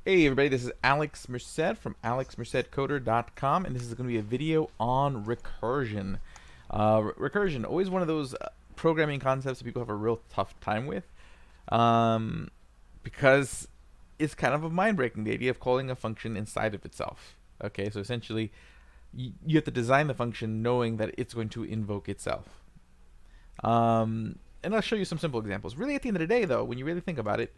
Hey everybody, this is Alex Merced from alexmercedcoder.com, and this is going to be a video on recursion. Recursion, always one of those programming concepts that people have a real tough time with, um, because it's kind of a mind-breaking, the idea of calling a function inside of itself. Okay, so essentially, you have to design the function knowing that it's going to invoke itself. And I'll show you some simple examples. Really, at the end of the day, though, when you really think about it,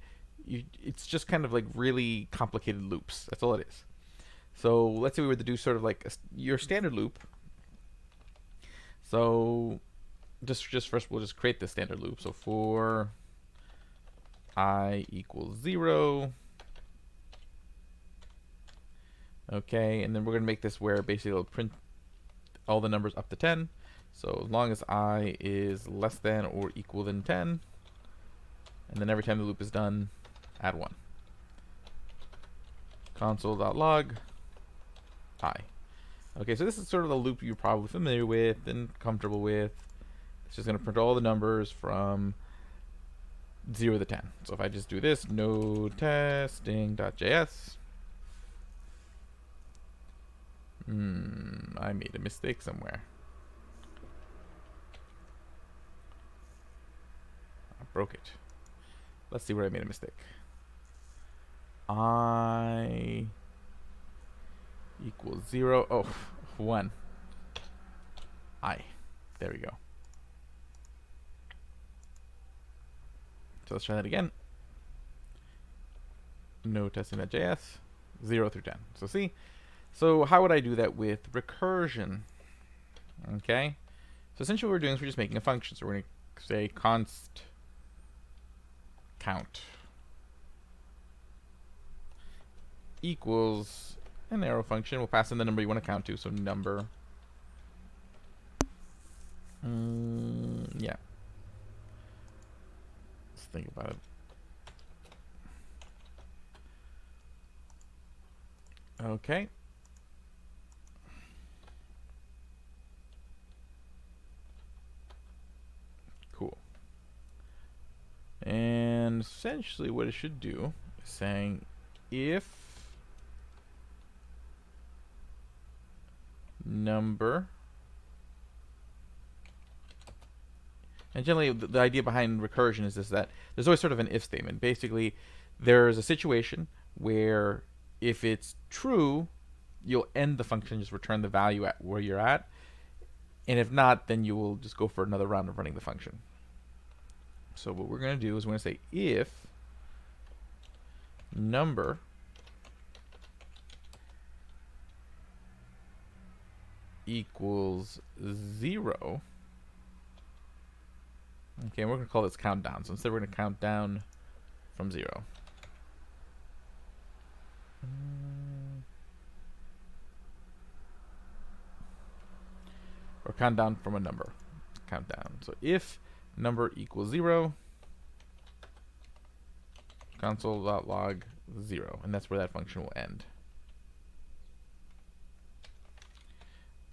it's just kind of like really complicated loops. That's all it is. So let's say we were to do sort of like your standard loop. So just first we'll just create the standard loop. So for I equals 0. Okay, and then we're going to make this where basically it'll print all the numbers up to 10. So as long as I is less than or equal than 10, and then every time the loop is done, add 1. Console.log I. Okay, so this is sort of the loop you're probably familiar with and comfortable with. It's just going to print all the numbers from 0 to 10. So if I just do this, no testing.js. I made a mistake somewhere. I broke it. Let's see where I made a mistake. I equals 0. Oh, 1. I. There we go. So let's try that again. No testing.js. 0 through 10. So see? So how would I do that with recursion? Okay. So essentially what we're doing is we're just making a function. So we're going to say const count equals an arrow function. We'll pass in the number you want to count to. So number. Yeah. Let's think about it. Okay. Cool. And essentially what it should do is saying if number, and generally the idea behind recursion is that there's always sort of an if statement. Basically, there's a situation where if it's true, you'll end the function, just return the value at where you're at, and if not, then you will just go for another round of running the function. So what we're going to do is we're going to say if number equals 0. Okay, and we're going to call this countdown. So instead we're going to count down from 0. Or count down from a number. Count down. So if number equals 0, console.log 0, and that's where that function will end.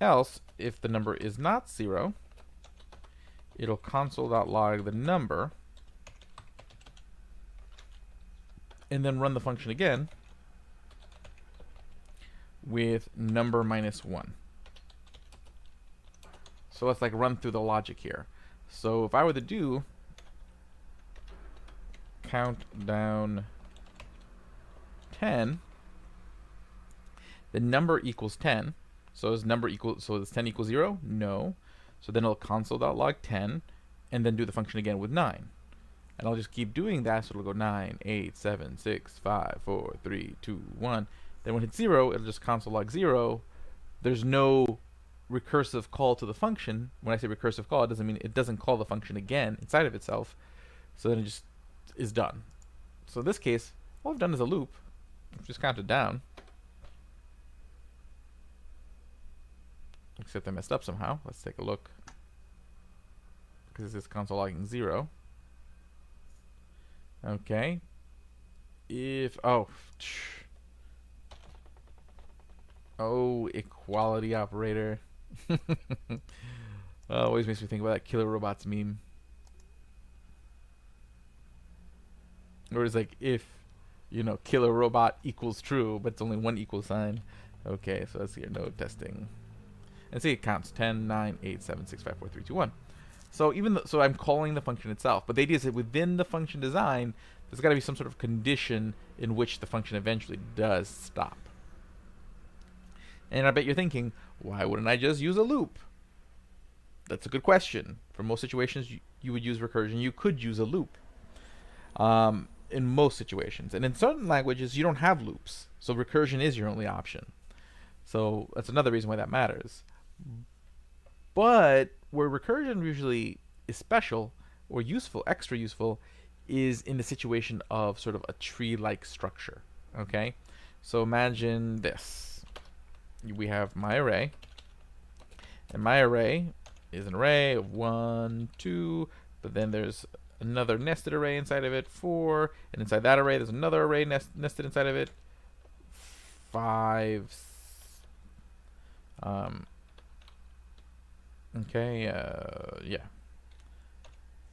Else, if the number is not 0, it'll console.log the number, and then run the function again with number minus 1. So let's like run through the logic here. So if I were to do count down 10, the number equals 10. So is number equal? So is 10 equals 0? No. So then it'll console.log 10, and then do the function again with 9. And I'll just keep doing that. So it'll go 9, 8, 7, 6, 5, 4, 3, 2, 1. Then when it hits 0, it'll just console.log 0. There's no recursive call to the function. When I say recursive call, it doesn't mean it doesn't call the function again inside of itself. So then it just is done. So in this case, all I've done is a loop. I've just counted down. Except I messed up somehow. Let's take a look. Because this is console logging 0. Okay. If equality operator. Always makes me think about that Killer Robots meme. Or it's like if you know, killer robot equals true, but it's only one equal sign. Okay, so let's see here, node testing. And see, it counts 10, 9, 8, 7, 6, 5, 4, 3, 2, 1. So so I'm calling the function itself. But the idea is that within the function design, there's got to be some sort of condition in which the function eventually does stop. And I bet you're thinking, why wouldn't I just use a loop? That's a good question. For most situations, you would use recursion. You could use a loop in most situations. And in certain languages, you don't have loops. So recursion is your only option. So that's another reason why that matters. But where recursion usually is special or useful, extra useful, is in the situation of sort of a tree-like structure. Okay? So imagine this. We have my array. And my array is an array of 1, 2, but then there's another nested array inside of it, 4, and inside that array there's another array nested inside of it, 5. Okay, yeah.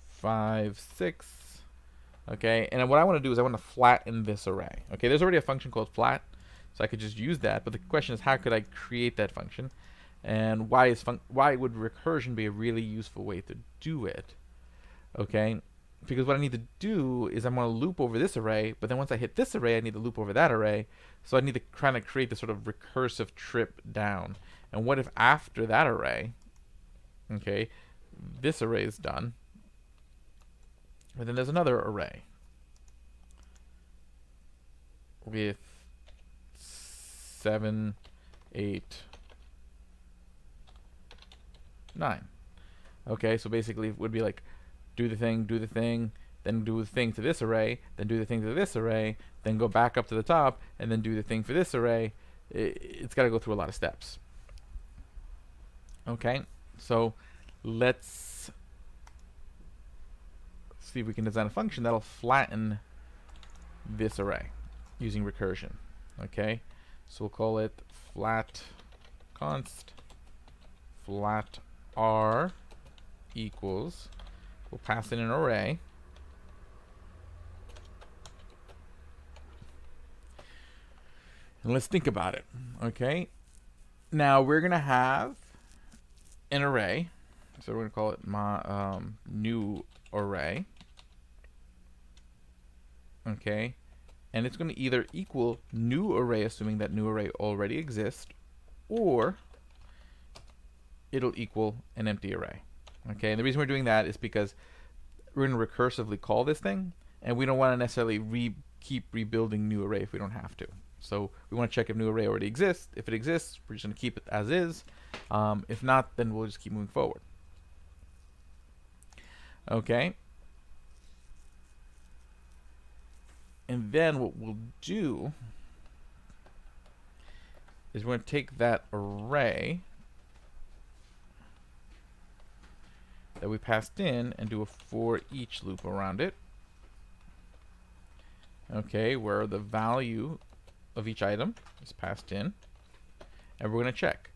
5, 6. Okay, and what I want to do is I want to flatten this array. Okay, there's already a function called flat, so I could just use that, but the question is how could I create that function? And why would recursion be a really useful way to do it? Okay, because what I need to do is I want to loop over this array, but then once I hit this array, I need to loop over that array. So I need to kind of create this sort of recursive trip down. And what if after that array, okay, this array is done, but then there's another array with 7, 8, 9. Okay, so basically it would be like do the thing, then do the thing to this array, then do the thing to this array, then go back up to the top, and then do the thing for this array. It's got to go through a lot of steps. Okay, so let's see if we can design a function that'll flatten this array using recursion. Okay, so we'll call it flat const flat r equals, we'll pass in an array, and let's think about it. Okay, now we're gonna have an array, so we're gonna call it my new array. Okay, and it's gonna either equal new array, assuming that new array already exists, or it'll equal an empty array. Okay, and the reason we're doing that is because we're going to recursively call this thing, and we don't want to necessarily keep rebuilding new array if we don't have to. So we want to check if new array already exists. If it exists, we're just going to keep it as is. If not, then we'll just keep moving forward. Okay. And then what we'll do is we're going to take that array that we passed in and do a for each loop around it. Okay, where the value of each item is passed in, and we're going to check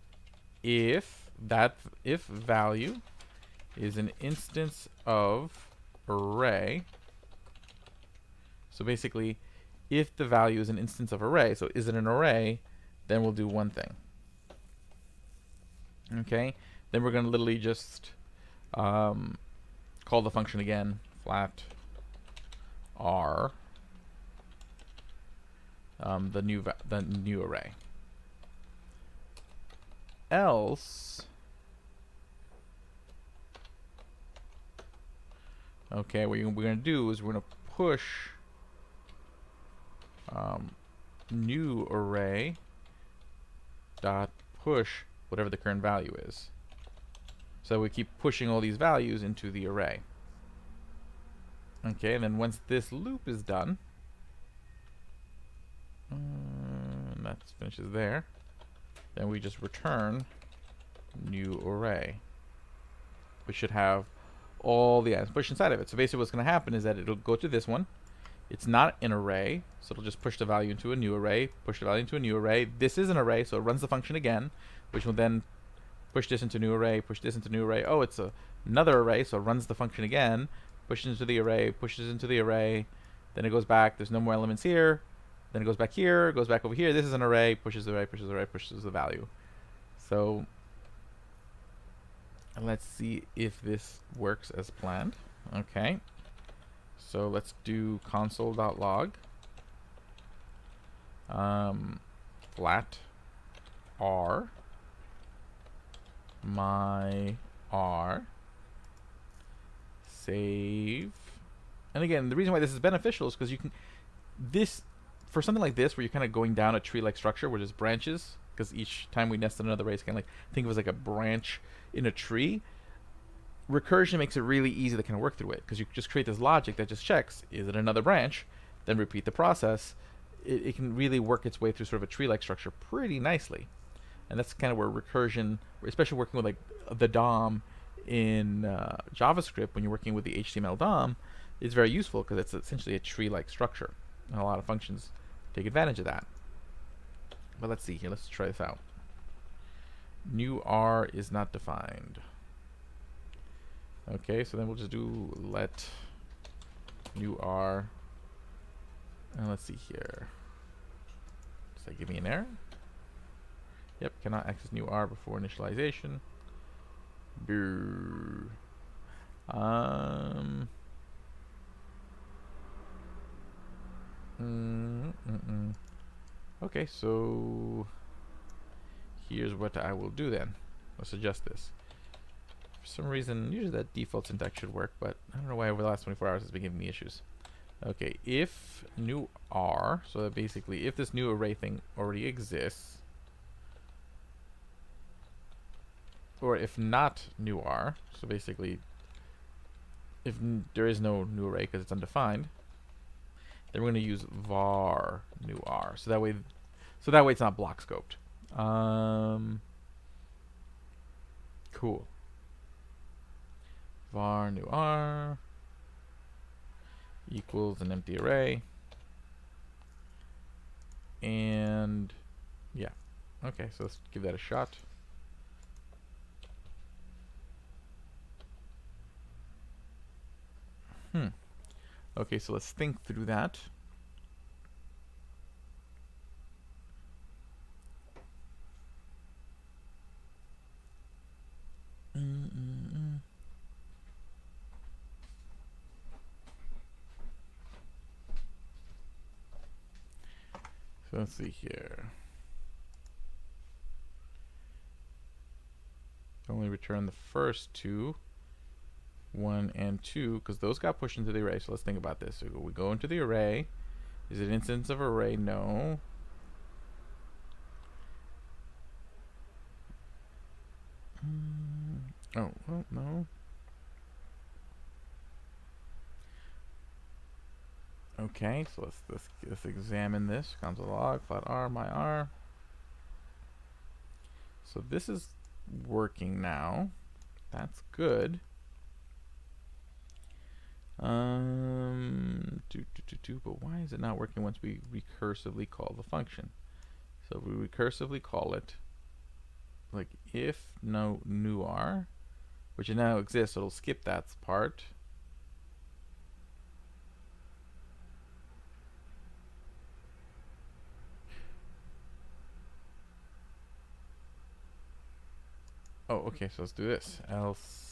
if value is an instance of array. So basically, if the value is an instance of array, so is it an array, then we'll do one thing. Okay, then we're going to literally just call the function again, flat r, the new array. Else, okay, what we're going to do is we're going to push new array dot push whatever the current value is. So we keep pushing all these values into the array. Okay, and then once this loop is done, and that finishes there, then we just return new array, which should have all the items pushed inside of it. So basically what's going to happen is that it'll go to this one. It's not an array, so it'll just push the value into a new array, push the value into a new array. This is an array, so it runs the function again, which will then push this into new array, push this into new array. Oh, it's another array, so it runs the function again, pushes into the array, pushes into the array, then it goes back. There's no more elements here. Then it goes back here, goes back over here. This is an array, pushes the array, pushes the array, pushes the value. So let's see if this works as planned. Okay. So let's do console.log flat r my r save. And again, the reason why this is beneficial is because you can for something like this where you're kind of going down a tree-like structure where there's branches, because each time we nest in another array, it's kind of like, think of it as like a branch in a tree. Recursion makes it really easy to kind of work through it, because you just create this logic that just checks, is it another branch? Then repeat the process. It can really work its way through sort of a tree-like structure pretty nicely. And that's kind of where recursion, especially working with like the DOM in JavaScript, when you're working with the HTML DOM, is very useful because it's essentially a tree-like structure. And a lot of functions take advantage of that. But let's see here. Let's try this out. New R is not defined. Okay, so then we'll just do let new R. And let's see here. Does that give me an error? Yep, cannot access new R before initialization. Brr. Okay, so here's what I will do then. Let's adjust this. For some reason, usually that default syntax should work, but I don't know why over the last 24 hours it's been giving me issues. Okay, if new R, so that basically if this new array thing already exists, or if not new R, so basically if there is no new array because it's undefined, then we're going to use var new R. So that way it's not block scoped. Cool. Var new R equals an empty array. And yeah. Okay, so let's give that a shot. Okay, so let's think through that. So let's see here. Only return the first two, 1 and 2, because those got pushed into the array. So let's think about this. So we go into the array. Is it an instance of array? No. Oh, well, no. Okay, so let's examine this. Console log flat r my r. So this is working now. That's good. But why is it not working once we recursively call the function? So if we recursively call it, like if no new R, which now exists, so it'll skip that part. Oh, okay, so let's do this. Else.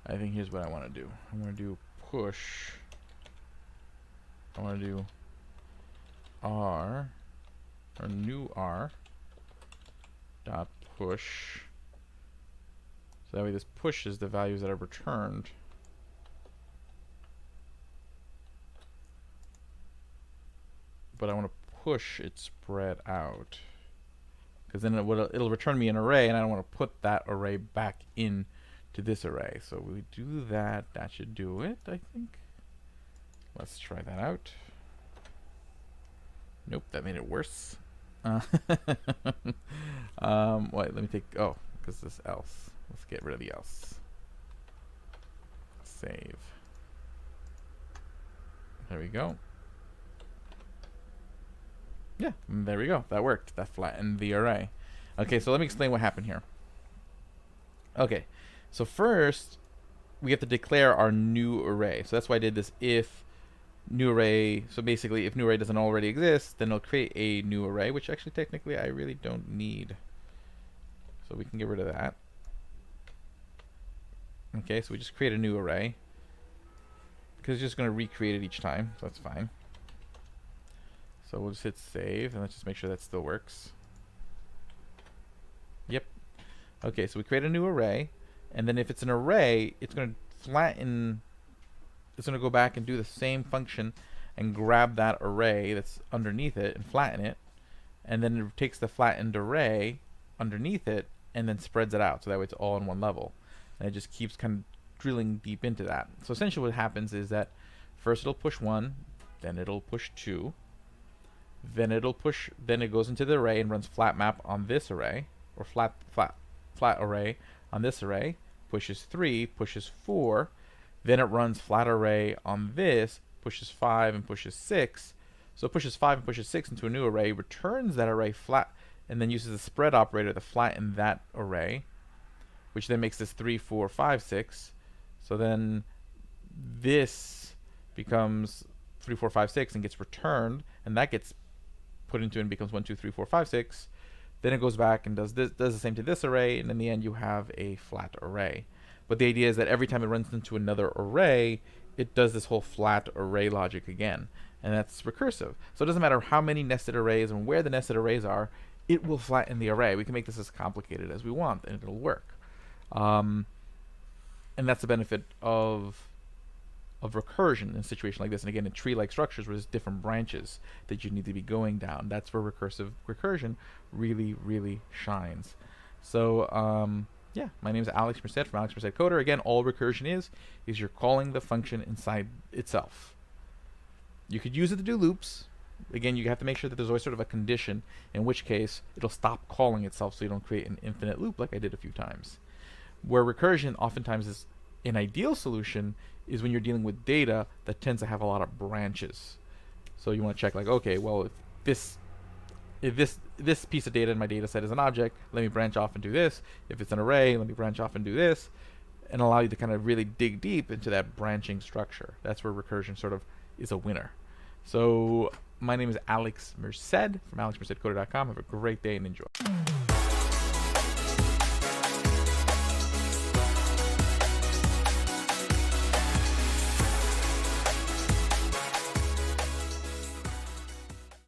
I think here's what I want to do. I want to do push. I want to do R, or new R, dot push. So that way this pushes the values that are returned. But I want to push it spread out, because then it'll return me an array, and I don't want to put that array back in to this array. So we do that. That should do it, I think. Let's try that out. Nope, that made it worse. Wait, let me take, oh, because this else. Let's get rid of the else. Save. There we go. Yeah, there we go. That worked. That flattened the array. Okay, so let me explain what happened here. Okay, so first we have to declare our new array. So that's why I did this if new array. So basically, if new array doesn't already exist, then it'll create a new array, which actually technically I really don't need. So we can get rid of that. Okay, so we just create a new array because it's just going to recreate it each time, so that's fine. So we'll just hit save, and let's just make sure that still works. Yep. Okay, so we create a new array, and then if it's an array, it's going to flatten. It's going to go back and do the same function and grab that array that's underneath it and flatten it, and then it takes the flattened array underneath it and then spreads it out, so that way it's all on one level. And it just keeps kind of drilling deep into that. So essentially what happens is that first it'll push 1, then it'll push 2, then it goes into the array and runs flat map on this array, or flat array on this array, pushes 3, pushes 4, then it runs flat array on this, pushes 5 and pushes 6. So it pushes 5 and pushes 6 into a new array, returns that array flat, and then uses the spread operator to flatten that array, which then makes this 3, 4, 5, 6. So then this becomes 3, 4, 5, 6 and gets returned, and that gets put into and becomes 1, 2, 3, 4, 5, 6. Then it goes back and does the same to this array, and in the end you have a flat array. But the idea is that every time it runs into another array, it does this whole flat array logic again, and that's recursive. So it doesn't matter how many nested arrays and where the nested arrays are, it will flatten the array. We can make this as complicated as we want, and it'll work. And that's the benefit of recursion in a situation like this. And again, in tree-like structures where there's different branches that you need to be going down, that's where recursion really, really shines. So yeah, my name is Alex Merced from Alex Merced Coder. Again, all recursion is you're calling the function inside itself. You could use it to do loops. Again, you have to make sure that there's always sort of a condition, in which case it'll stop calling itself so you don't create an infinite loop like I did a few times. Where recursion oftentimes is an ideal solution is when you're dealing with data that tends to have a lot of branches. So you want to check like, okay, well, if this piece of data in my data set is an object, let me branch off and do this. If it's an array, let me branch off and do this, and allow you to kind of really dig deep into that branching structure. That's where recursion sort of is a winner. So my name is Alex Merced from alexmercedcoder.com. Have a great day and enjoy.